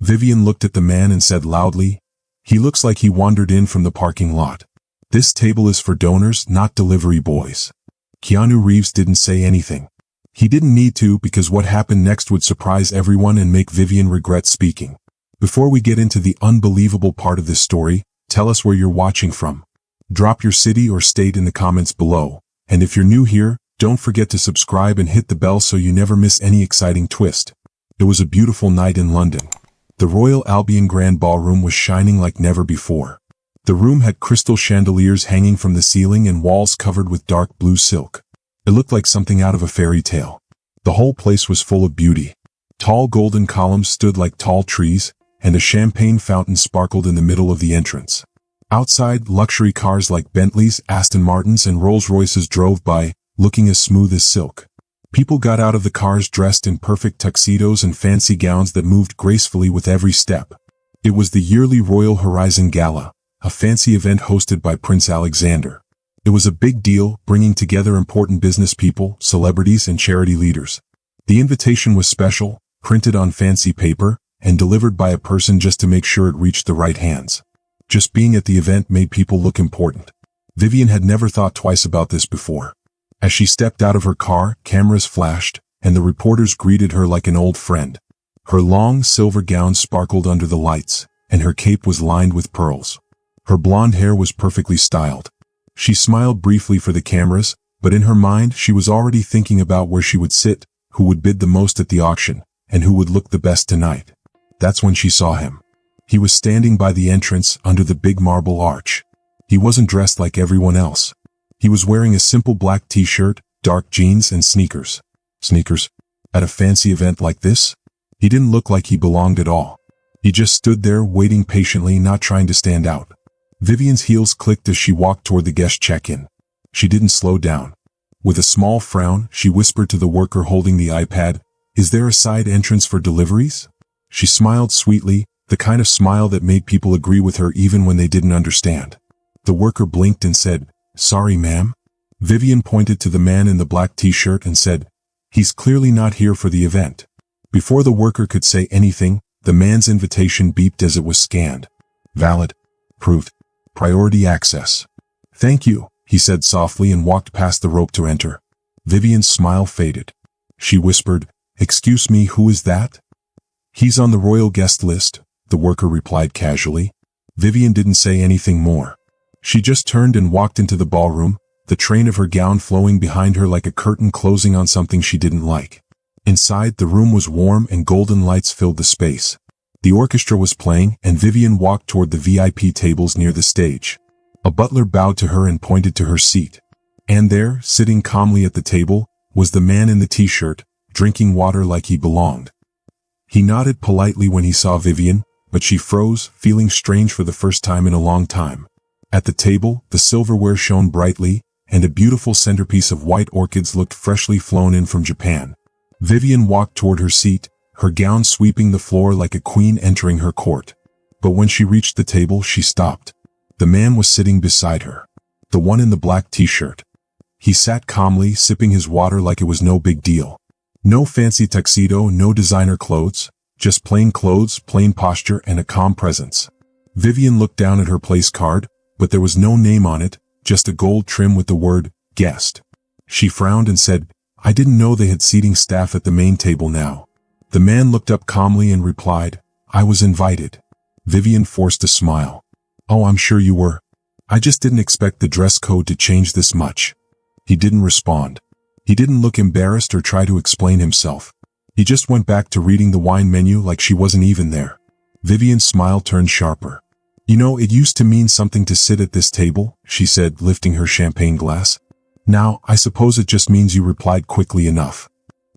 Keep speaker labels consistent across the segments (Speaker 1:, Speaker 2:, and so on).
Speaker 1: Vivian looked at the man and said loudly, "He looks like he wandered in from the parking lot. This table is for donors, not delivery boys." Keanu Reeves didn't say anything. He didn't need to, because what happened next would surprise everyone and make Vivian regret speaking. Before we get into the unbelievable part of this story, tell us where you're watching from. Drop your city or state in the comments below. And if you're new here, don't forget to subscribe and hit the bell so you never miss any exciting twist. It was a beautiful night in London. The Royal Albion Grand Ballroom was shining like never before. The room had crystal chandeliers hanging from the ceiling and walls covered with dark blue silk. It looked like something out of a fairy tale. The whole place was full of beauty. Tall golden columns stood like tall trees, and a champagne fountain sparkled in the middle of the entrance. Outside, luxury cars like Bentleys, Aston Martins, and Rolls-Royces drove by, looking as smooth as silk. People got out of the cars dressed in perfect tuxedos and fancy gowns that moved gracefully with every step. It was the yearly Royal Horizon Gala, a fancy event hosted by Prince Alexander. It was a big deal, bringing together important business people, celebrities, and charity leaders. The invitation was special, printed on fancy paper, and delivered by a person just to make sure it reached the right hands. Just being at the event made people look important. Vivian had never thought twice about this before. As she stepped out of her car, cameras flashed, and the reporters greeted her like an old friend. Her long silver gown sparkled under the lights, and her cape was lined with pearls. Her blonde hair was perfectly styled. She smiled briefly for the cameras, but in her mind she was already thinking about where she would sit, who would bid the most at the auction, and who would look the best tonight. That's when she saw him. He was standing by the entrance under the big marble arch. He wasn't dressed like everyone else. He was wearing a simple black t-shirt, dark jeans, and sneakers. Sneakers? At a fancy event like this? He didn't look like he belonged at all. He just stood there waiting patiently, not trying to stand out. Vivian's heels clicked as she walked toward the guest check-in. She didn't slow down. With a small frown, she whispered to the worker holding the iPad, "Is there a side entrance for deliveries?" She smiled sweetly, the kind of smile that made people agree with her even when they didn't understand. The worker blinked and said, "Sorry, ma'am." Vivian pointed to the man in the black t-shirt and said, "He's clearly not here for the event." Before the worker could say anything, the man's invitation beeped as it was scanned. "Valid. Approved. Priority access." "Thank you," he said softly and walked past the rope to enter. Vivian's smile faded. She whispered, "Excuse me, who is that?" "He's on the royal guest list," the worker replied casually. Vivian didn't say anything more. She just turned and walked into the ballroom, the train of her gown flowing behind her like a curtain closing on something she didn't like. Inside, the room was warm and golden lights filled the space. The orchestra was playing, and Vivian walked toward the VIP tables near the stage. A butler bowed to her and pointed to her seat. And there, sitting calmly at the table, was the man in the t-shirt, drinking water like he belonged. He nodded politely when he saw Vivian, but she froze, feeling strange for the first time in a long time. At the table, the silverware shone brightly, and a beautiful centerpiece of white orchids looked freshly flown in from Japan. Vivian walked toward her seat, her gown sweeping the floor like a queen entering her court. But when she reached the table, she stopped. The man was sitting beside her. The one in the black t-shirt. He sat calmly, sipping his water like it was no big deal. No fancy tuxedo, no designer clothes, just plain clothes, plain posture, and a calm presence. Vivian looked down at her place card, but there was no name on it, just a gold trim with the word, "Guest." She frowned and said, "I didn't know they had seating staff at the main table now." The man looked up calmly and replied, "I was invited." Vivian forced a smile. "Oh, I'm sure you were. I just didn't expect the dress code to change this much." He didn't respond. He didn't look embarrassed or try to explain himself. He just went back to reading the wine menu like she wasn't even there. Vivian's smile turned sharper. "You know, it used to mean something to sit at this table," she said, lifting her champagne glass. "Now, I suppose it just means you replied quickly enough."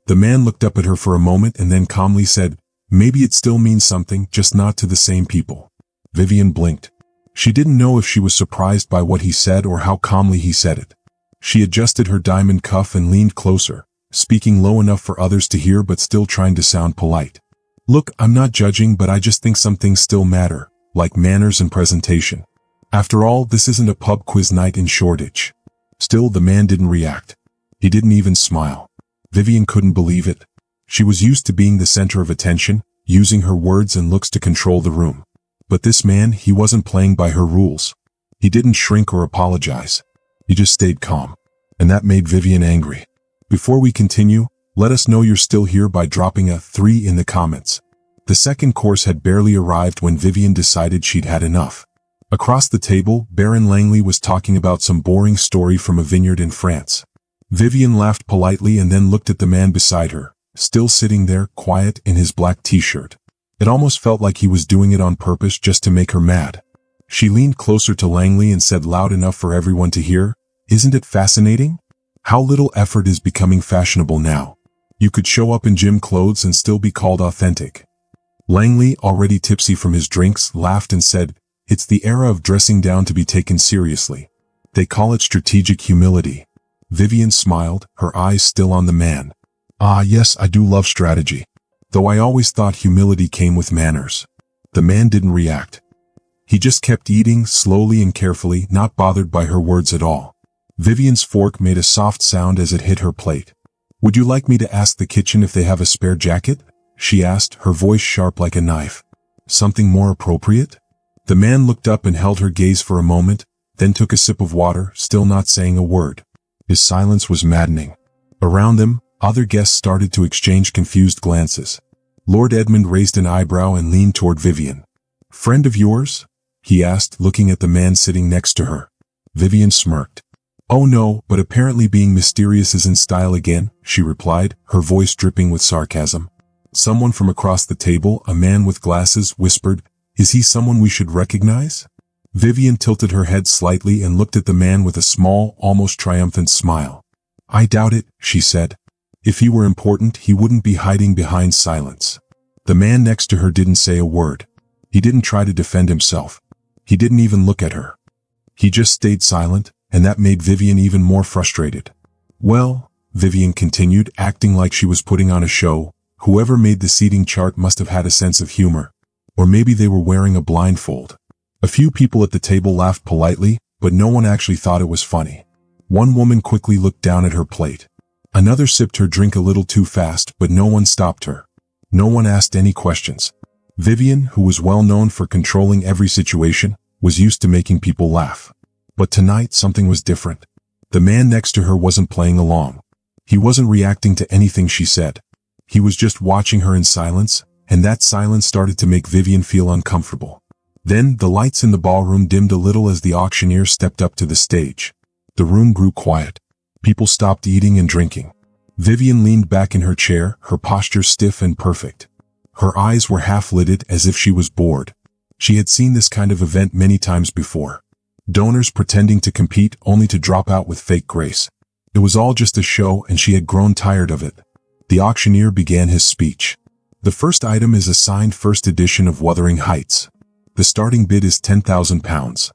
Speaker 1: The man looked up at her for a moment and then calmly said, "Maybe it still means something, just not to the same people." Vivian blinked. She didn't know if she was surprised by what he said or how calmly he said it. She adjusted her diamond cuff and leaned closer, speaking low enough for others to hear but still trying to sound polite. "Look, I'm not judging, but I just think some things still matter, like manners and presentation. After all, this isn't a pub quiz night in Shoreditch." Still, the man didn't react. He didn't even smile. Vivian couldn't believe it. She was used to being the center of attention, using her words and looks to control the room. But this man, he wasn't playing by her rules. He didn't shrink or apologize. He just stayed calm. And that made Vivian angry. Before we continue, let us know you're still here by dropping a 3 in the comments. The second course had barely arrived when Vivian decided she'd had enough. Across the table, Baron Langley was talking about some boring story from a vineyard in France. Vivian laughed politely and then looked at the man beside her, still sitting there, quiet in his black t-shirt. It almost felt like he was doing it on purpose just to make her mad. She leaned closer to Langley and said loud enough for everyone to hear, "Isn't it fascinating? How little effort is becoming fashionable now. You could show up in gym clothes and still be called authentic." Langley, already tipsy from his drinks, laughed and said, "It's the era of dressing down to be taken seriously. They call it strategic humility." Vivian smiled, her eyes still on the man. "Ah, yes, I do love strategy. Though I always thought humility came with manners." The man didn't react. He just kept eating, slowly and carefully, not bothered by her words at all. Vivian's fork made a soft sound as it hit her plate. "Would you like me to ask the kitchen if they have a spare jacket?" she asked, her voice sharp like a knife. "Something more appropriate?" The man looked up and held her gaze for a moment, then took a sip of water, still not saying a word. His silence was maddening. Around them, other guests started to exchange confused glances. Lord Edmund raised an eyebrow and leaned toward Vivian. "Friend of yours?" he asked, looking at the man sitting next to her. Vivian smirked. "Oh no, but apparently being mysterious is in style again," she replied, her voice dripping with sarcasm. Someone from across the table, a man with glasses, whispered, "Is he someone we should recognize?" Vivian tilted her head slightly and looked at the man with a small, almost triumphant smile. "I doubt it," she said. "If he were important, he wouldn't be hiding behind silence." The man next to her didn't say a word. He didn't try to defend himself. He didn't even look at her. He just stayed silent, and that made Vivian even more frustrated. "Well," Vivian continued, acting like she was putting on a show, "whoever made the seating chart must have had a sense of humor. Or maybe they were wearing a blindfold." A few people at the table laughed politely, but no one actually thought it was funny. One woman quickly looked down at her plate. Another sipped her drink a little too fast, but no one stopped her. No one asked any questions. Vivian, who was well known for controlling every situation, was used to making people laugh. But tonight something was different. The man next to her wasn't playing along. He wasn't reacting to anything she said. He was just watching her in silence, and that silence started to make Vivian feel uncomfortable. Then, the lights in the ballroom dimmed a little as the auctioneer stepped up to the stage. The room grew quiet. People stopped eating and drinking. Vivian leaned back in her chair, her posture stiff and perfect. Her eyes were half-lidded as if she was bored. She had seen this kind of event many times before. Donors pretending to compete only to drop out with fake grace. It was all just a show and she had grown tired of it. The auctioneer began his speech. "The first item is a signed first edition of Wuthering Heights. The starting bid is £10,000.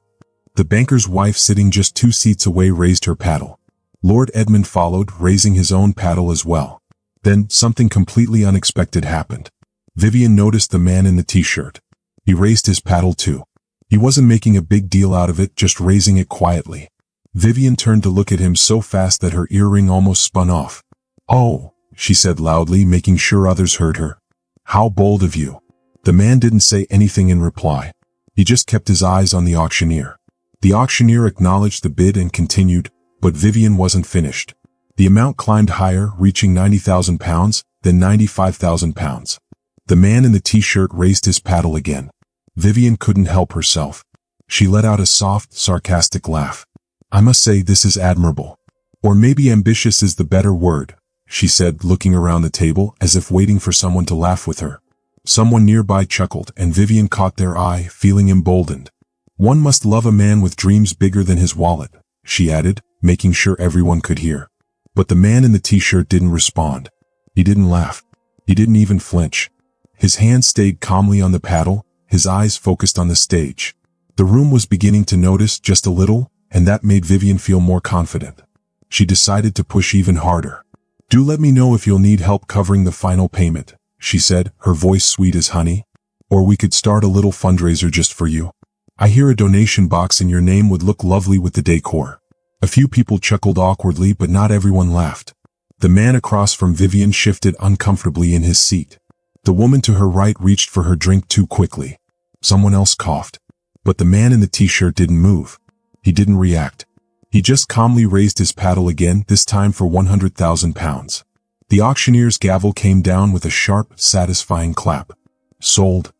Speaker 1: The banker's wife, sitting just 2 seats away, raised her paddle. Lord Edmund followed, raising his own paddle as well. Then, something completely unexpected happened. Vivian noticed the man in the t-shirt. He raised his paddle too. He wasn't making a big deal out of it, just raising it quietly. Vivian turned to look at him so fast that her earring almost spun off. "Oh," she said loudly, making sure others heard her. "How bold of you." The man didn't say anything in reply. He just kept his eyes on the auctioneer. The auctioneer acknowledged the bid and continued, but Vivian wasn't finished. The amount climbed higher, reaching £90,000, then £95,000. The man in the t-shirt raised his paddle again. Vivian couldn't help herself. She let out a soft, sarcastic laugh. "I must say this is admirable. Or maybe ambitious is the better word," she said, looking around the table as if waiting for someone to laugh with her. Someone nearby chuckled, and Vivian caught their eye, feeling emboldened. "One must love a man with dreams bigger than his wallet," she added, making sure everyone could hear. But the man in the t-shirt didn't respond. He didn't laugh. He didn't even flinch. His hand stayed calmly on the paddle, his eyes focused on the stage. The room was beginning to notice just a little, and that made Vivian feel more confident. She decided to push even harder. "Do let me know if you'll need help covering the final payment," she said, her voice sweet as honey. "Or we could start a little fundraiser just for you. I hear a donation box in your name would look lovely with the decor." A few people chuckled awkwardly, but not everyone laughed. The man across from Vivian shifted uncomfortably in his seat. The woman to her right reached for her drink too quickly. Someone else coughed. But the man in the t-shirt didn't move. He didn't react. He just calmly raised his paddle again, this time for 100,000 pounds. The auctioneer's gavel came down with a sharp, satisfying clap. Sold.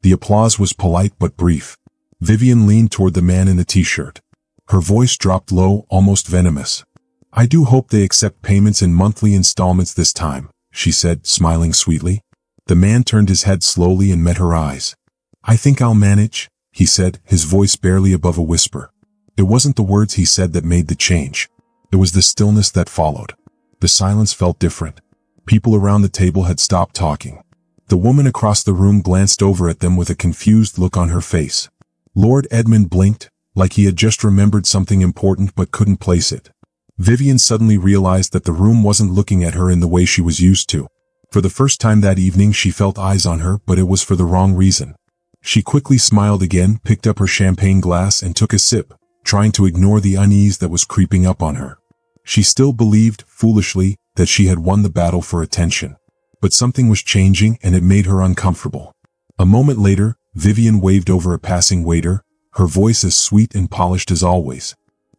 Speaker 1: The applause was polite but brief. Vivian leaned toward the man in the t-shirt. Her voice dropped low, almost venomous. I do hope they accept payments in monthly installments this time, she said, smiling sweetly. The man turned his head slowly and met her eyes. I think I'll manage, he said, his voice barely above a whisper. It wasn't the words he said that made the change. It was the stillness that followed. The silence felt different. People around the table had stopped talking. The woman across the room glanced over at them with a confused look on her face. Lord Edmund blinked, like he had just remembered something important but couldn't place it. Vivian suddenly realized that the room wasn't looking at her in the way she was used to. For the first time that evening she felt eyes on her, but it was for the wrong reason. She quickly smiled again, picked up her champagne glass and took a sip, trying to ignore the unease that was creeping up on her. She still believed, foolishly, that she had won the battle for attention. But something was changing and it made her uncomfortable. A moment later, Vivian waved over a passing waiter, her voice as sweet and polished as always.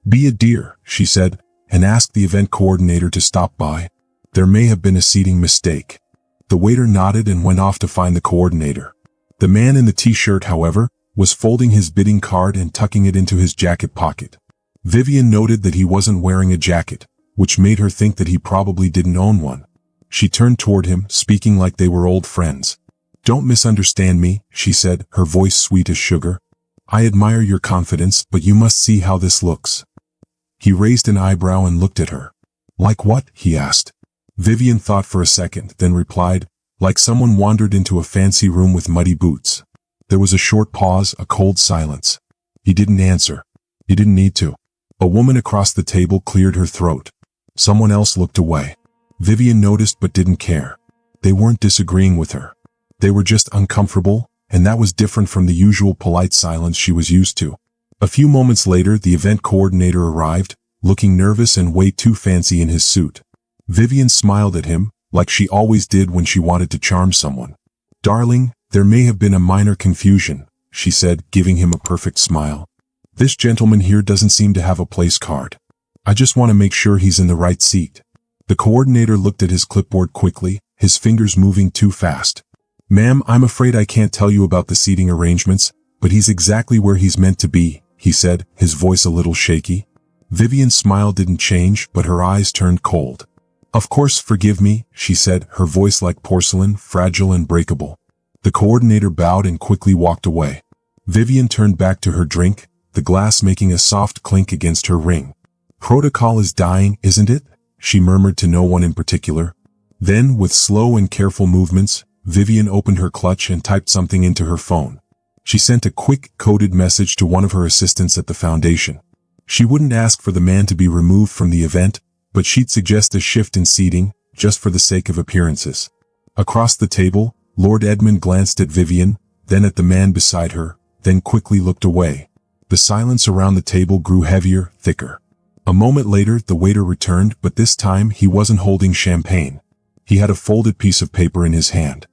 Speaker 1: Be a dear, she said, and asked the event coordinator to stop by. There may have been a seating mistake. The waiter nodded and went off to find the coordinator. The man in the t-shirt, however, was folding his bidding card and tucking it into his jacket pocket. Vivian noted that he wasn't wearing a jacket, which made her think that he probably didn't own one. She turned toward him, speaking like they were old friends. Don't misunderstand me, she said, her voice sweet as sugar. I admire your confidence, but you must see how this looks. He raised an eyebrow and looked at her. Like what? He asked. Vivian thought for a second, then replied, like someone wandered into a fancy room with muddy boots. There was a short pause, a cold silence. He didn't answer. He didn't need to. A woman across the table cleared her throat. Someone else looked away. Vivian noticed but didn't care. They weren't disagreeing with her. They were just uncomfortable, and that was different from the usual polite silence she was used to. A few moments later, the event coordinator arrived, looking nervous and way too fancy in his suit. Vivian smiled at him, like she always did when she wanted to charm someone. Darling, there may have been a minor confusion, she said, giving him a perfect smile. This gentleman here doesn't seem to have a place card. I just want to make sure he's in the right seat. The coordinator looked at his clipboard quickly, his fingers moving too fast. Ma'am, I'm afraid I can't tell you about the seating arrangements, but he's exactly where he's meant to be, he said, his voice a little shaky. Vivian's smile didn't change, but her eyes turned cold. Of course, forgive me, she said, her voice like porcelain, fragile and breakable. The coordinator bowed and quickly walked away. Vivian turned back to her drink, the glass making a soft clink against her ring. Protocol is dying, isn't it? She murmured to no one in particular. Then, with slow and careful movements, Vivian opened her clutch and typed something into her phone. She sent a quick, coded message to one of her assistants at the foundation. She wouldn't ask for the man to be removed from the event, but she'd suggest a shift in seating, just for the sake of appearances. Across the table, Lord Edmund glanced at Vivian, then at the man beside her, then quickly looked away. The silence around the table grew heavier, thicker. A moment later, the waiter returned, but this time he wasn't holding champagne. He had a folded piece of paper in his hand.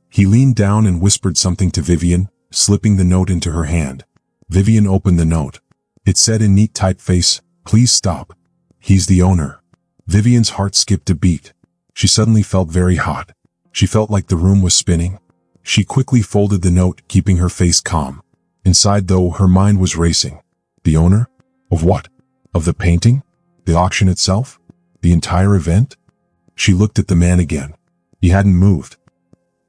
Speaker 1: He leaned down and whispered something to Vivian, slipping the note into her hand. Vivian opened the note. It said in neat typeface, "Please stop. He's the owner." Vivian's heart skipped a beat. She suddenly felt very hot. She felt like the room was spinning. She quickly folded the note, keeping her face calm. Inside, though, her mind was racing. The owner? Of what? Of the painting? The auction itself? The entire event? She looked at the man again. He hadn't moved.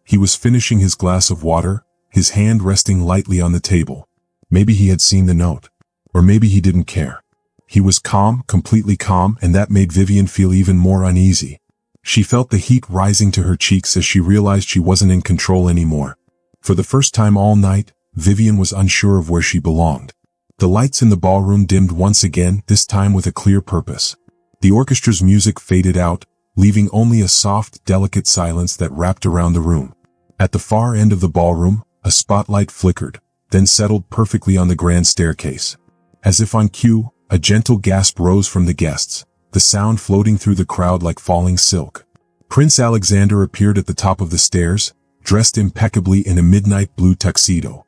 Speaker 1: He was finishing his glass of water, his hand resting lightly on the table. Maybe he had seen the note. Or maybe he didn't care. He was calm, completely calm, and that made Vivian feel even more uneasy. She felt the heat rising to her cheeks as she realized she wasn't in control anymore. For the first time all night, Vivian was unsure of where she belonged. The lights in the ballroom dimmed once again, this time with a clear purpose. The orchestra's music faded out, leaving only a soft, delicate silence that wrapped around the room. At the far end of the ballroom, a spotlight flickered, then settled perfectly on the grand staircase. As if on cue, a gentle gasp rose from the guests, the sound floating through the crowd like falling silk. Prince Alexander appeared at the top of the stairs, dressed impeccably in a midnight blue tuxedo.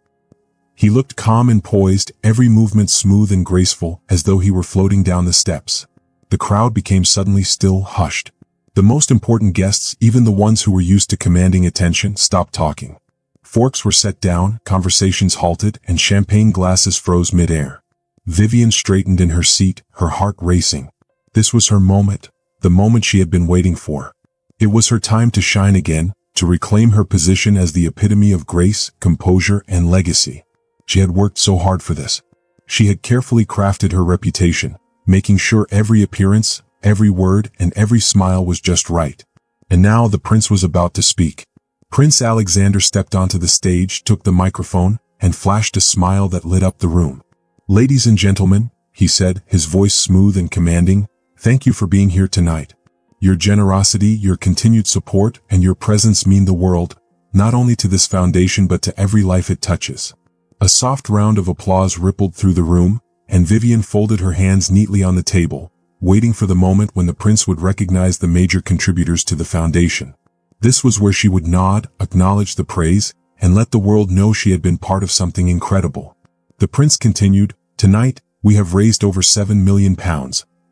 Speaker 1: He looked calm and poised, every movement smooth and graceful, as though he were floating down the steps. The crowd became suddenly still, hushed. The most important guests, even the ones who were used to commanding attention, stopped talking. Forks were set down, conversations halted, and champagne glasses froze mid-air. Vivian straightened in her seat, her heart racing. This was her moment, the moment she had been waiting for. It was her time to shine again, to reclaim her position as the epitome of grace, composure, and legacy. She had worked so hard for this. She had carefully crafted her reputation, making sure every appearance, every word, and every smile was just right. And now the prince was about to speak. Prince Alexander stepped onto the stage, took the microphone, and flashed a smile that lit up the room. "Ladies and gentlemen," he said, his voice smooth and commanding, "thank you for being here tonight. Your generosity, your continued support, and your presence mean the world, not only to this foundation but to every life it touches." A soft round of applause rippled through the room, and Vivian folded her hands neatly on the table, waiting for the moment when the prince would recognize the major contributors to the foundation. This was where she would nod, acknowledge the praise, and let the world know she had been part of something incredible. The prince continued, "Tonight, we have raised over £7 million,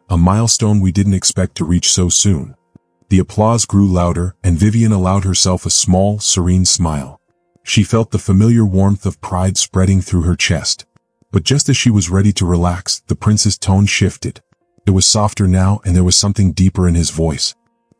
Speaker 1: a milestone we didn't expect to reach so soon." The applause grew louder, and Vivian allowed herself a small, serene smile. She felt the familiar warmth of pride spreading through her chest. But just as she was ready to relax, the prince's tone shifted. It was softer now, and there was something deeper in his voice.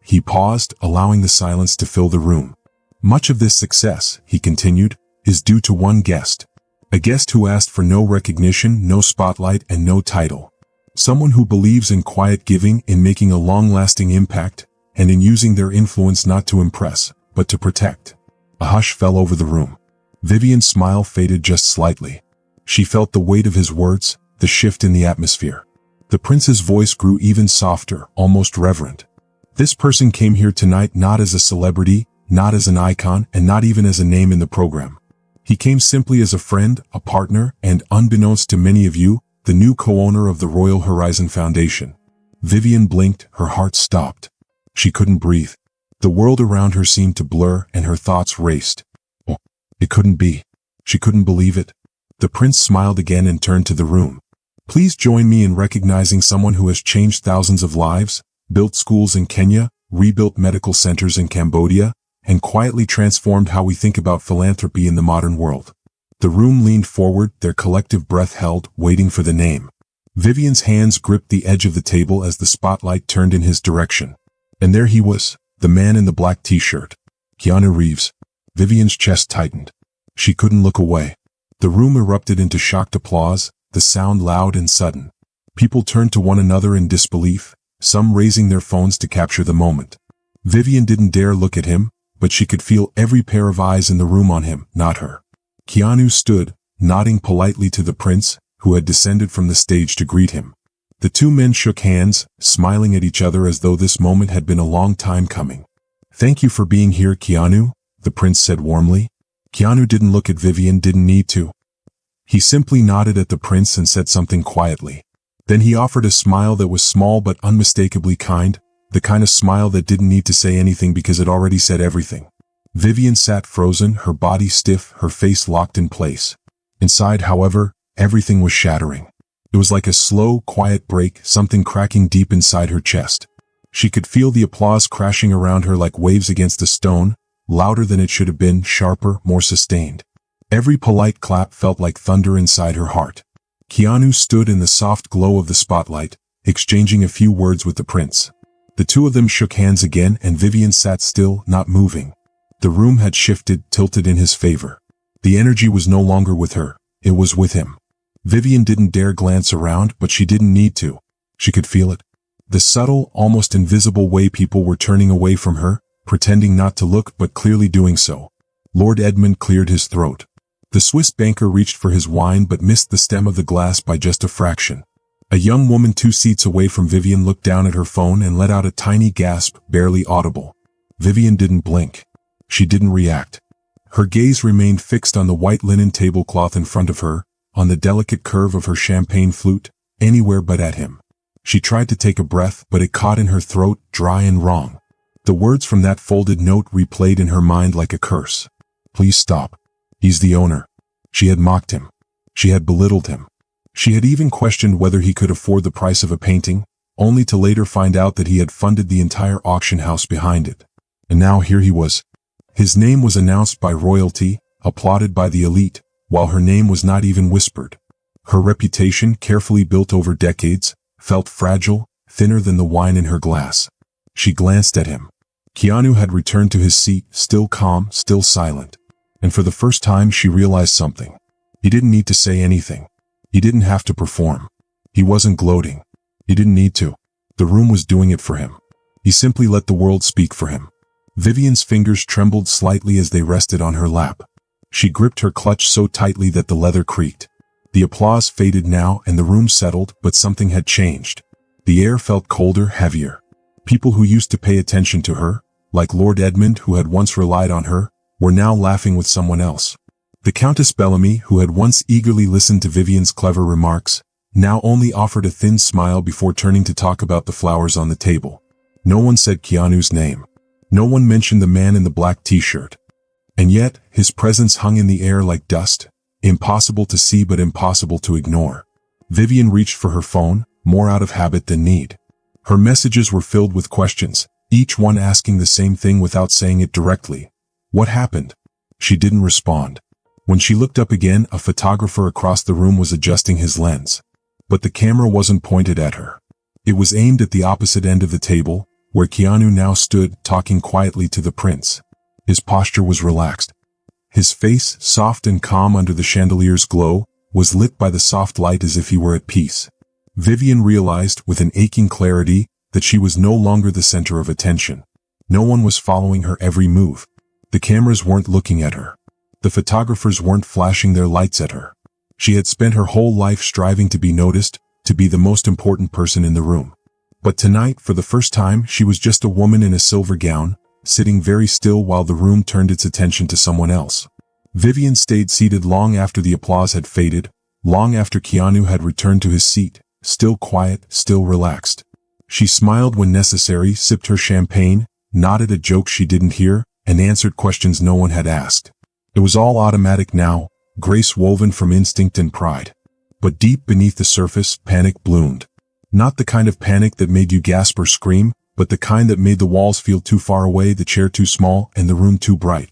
Speaker 1: He paused, allowing the silence to fill the room. "Much of this success," he continued, "is due to one guest. A guest who asked for no recognition, no spotlight, and no title. Someone who believes in quiet giving, in making a long-lasting impact, and in using their influence not to impress, but to protect." A hush fell over the room. Vivian's smile faded just slightly. She felt the weight of his words, the shift in the atmosphere. The prince's voice grew even softer, almost reverent. "This person came here tonight not as a celebrity, not as an icon, and not even as a name in the program. He came simply as a friend, a partner, and, unbeknownst to many of you, the new co-owner of the Royal Horizon Foundation." Vivian blinked, her heart stopped. She couldn't breathe. The world around her seemed to blur, and her thoughts raced. Oh, it couldn't be. She couldn't believe it. The prince smiled again and turned to the room. "Please join me in recognizing someone who has changed thousands of lives, built schools in Kenya, rebuilt medical centers in Cambodia, and quietly transformed how we think about philanthropy in the modern world." The room leaned forward, their collective breath held, waiting for the name. Vivian's hands gripped the edge of the table as the spotlight turned in his direction. And there he was, the man in the black t-shirt. Keanu Reeves. Vivian's chest tightened. She couldn't look away. The room erupted into shocked applause, the sound loud and sudden. People turned to one another in disbelief, some raising their phones to capture the moment. Vivian didn't dare look at him, but she could feel every pair of eyes in the room on him, not her. Keanu stood, nodding politely to the prince, who had descended from the stage to greet him. The two men shook hands, smiling at each other as though this moment had been a long time coming. "Thank you for being here, Keanu," the prince said warmly. Keanu didn't look at Vivian, didn't need to. He simply nodded at the prince and said something quietly. Then he offered a smile that was small but unmistakably kind, the kind of smile that didn't need to say anything because it already said everything. Vivian sat frozen, her body stiff, her face locked in place. Inside, however, everything was shattering. It was like a slow, quiet break, something cracking deep inside her chest. She could feel the applause crashing around her like waves against a stone, louder than it should have been, sharper, more sustained. Every polite clap felt like thunder inside her heart. Keanu stood in the soft glow of the spotlight, exchanging a few words with the prince. The two of them shook hands again, and Vivian sat still, not moving. The room had shifted, tilted in his favor. The energy was no longer with her, it was with him. Vivian didn't dare glance around, but she didn't need to. She could feel it. The subtle, almost invisible way people were turning away from her, pretending not to look but clearly doing so. Lord Edmund cleared his throat. The Swiss banker reached for his wine but missed the stem of the glass by just a fraction. A young woman 2 seats away from Vivian looked down at her phone and let out a tiny gasp, barely audible. Vivian didn't blink. She didn't react. Her gaze remained fixed on the white linen tablecloth in front of her, on the delicate curve of her champagne flute, anywhere but at him. She tried to take a breath, but it caught in her throat, dry and wrong. The words from that folded note replayed in her mind like a curse. Please stop. He's the owner. She had mocked him. She had belittled him. She had even questioned whether he could afford the price of a painting, only to later find out that he had funded the entire auction house behind it. And now here he was. His name was announced by royalty, applauded by the elite, while her name was not even whispered. Her reputation, carefully built over decades, felt fragile, thinner than the wine in her glass. She glanced at him. Keanu had returned to his seat, still calm, still silent. And for the first time she realized something. He didn't need to say anything. He didn't have to perform. He wasn't gloating. He didn't need to. The room was doing it for him. He simply let the world speak for him. Vivian's fingers trembled slightly as they rested on her lap. She gripped her clutch so tightly that the leather creaked. The applause faded now and the room settled, but something had changed. The air felt colder, heavier. People who used to pay attention to her, like Lord Edmund who had once relied on her, were now laughing with someone else. The Countess Bellamy, who had once eagerly listened to Vivian's clever remarks, now only offered a thin smile before turning to talk about the flowers on the table. No one said Keanu's name. No one mentioned the man in the black t-shirt. And yet, his presence hung in the air like dust, impossible to see but impossible to ignore. Vivian reached for her phone, more out of habit than need. Her messages were filled with questions, each one asking the same thing without saying it directly. What happened? She didn't respond. When she looked up again, a photographer across the room was adjusting his lens. But the camera wasn't pointed at her. It was aimed at the opposite end of the table, where Keanu now stood, talking quietly to the prince. His posture was relaxed. His face, soft and calm under the chandelier's glow, was lit by the soft light as if he were at peace. Vivian realized, with an aching clarity, that she was no longer the center of attention. No one was following her every move. The cameras weren't looking at her. The photographers weren't flashing their lights at her. She had spent her whole life striving to be noticed, to be the most important person in the room. But tonight, for the first time, she was just a woman in a silver gown, sitting very still while the room turned its attention to someone else. Vivian stayed seated long after the applause had faded, long after Keanu had returned to his seat, still quiet, still relaxed. She smiled when necessary, sipped her champagne, nodded at jokes she didn't hear, and answered questions no one had asked. It was all automatic now, grace woven from instinct and pride. But deep beneath the surface, panic bloomed. Not the kind of panic that made you gasp or scream, but the kind that made the walls feel too far away, the chair too small, and the room too bright.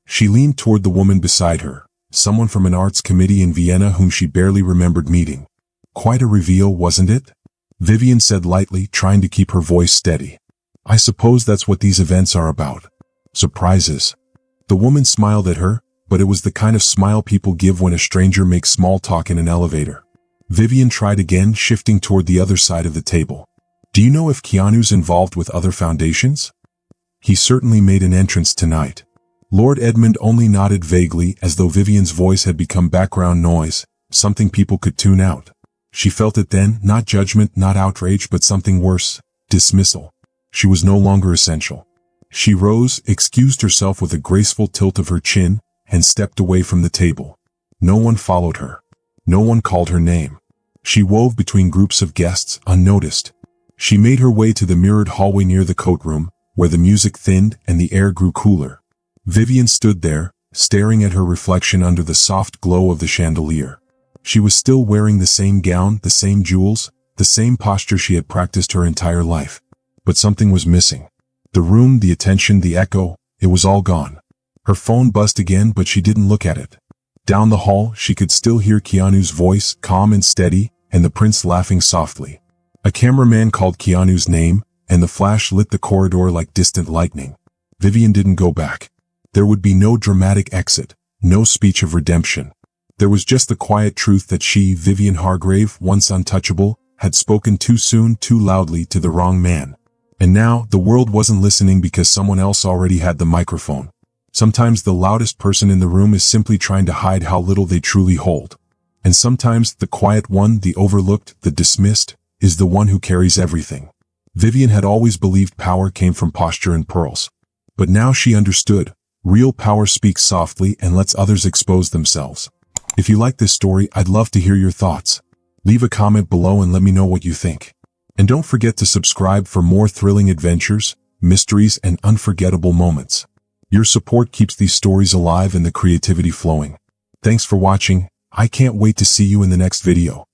Speaker 1: She leaned toward the woman beside her, someone from an arts committee in Vienna whom she barely remembered meeting. Quite a reveal, wasn't it? Vivian said lightly, trying to keep her voice steady. I suppose that's what these events are about. Surprises. The woman smiled at her, but it was the kind of smile people give when a stranger makes small talk in an elevator. Vivian tried again, shifting toward the other side of the table. Do you know if Keanu's involved with other foundations? He certainly made an entrance tonight. Lord Edmund only nodded vaguely, as though Vivian's voice had become background noise, something people could tune out. She felt it then, not judgment, not outrage, but something worse, dismissal. She was no longer essential. She rose, excused herself with a graceful tilt of her chin, and stepped away from the table. No one followed her. No one called her name. She wove between groups of guests, unnoticed. She made her way to the mirrored hallway near the coat room, where the music thinned and the air grew cooler. Vivian stood there, staring at her reflection under the soft glow of the chandelier. She was still wearing the same gown, the same jewels, the same posture she had practiced her entire life. But something was missing. The room, the attention, the echo, it was all gone. Her phone buzzed again, but she didn't look at it. Down the hall, she could still hear Keanu's voice, calm and steady, and the prince laughing softly. A cameraman called Keanu's name, and the flash lit the corridor like distant lightning. Vivian didn't go back. There would be no dramatic exit, no speech of redemption. There was just the quiet truth that she, Vivian Hargrave, once untouchable, had spoken too soon, too loudly to the wrong man. And now, the world wasn't listening because someone else already had the microphone. Sometimes the loudest person in the room is simply trying to hide how little they truly hold. And sometimes the quiet one, the overlooked, the dismissed, is the one who carries everything. Vivian had always believed power came from posture and pearls. But now she understood. Real power speaks softly and lets others expose themselves. If you like this story, I'd love to hear your thoughts. Leave a comment below and let me know what you think. And don't forget to subscribe for more thrilling adventures, mysteries, and unforgettable moments. Your support keeps these stories alive and the creativity flowing. Thanks for watching. I can't wait to see you in the next video.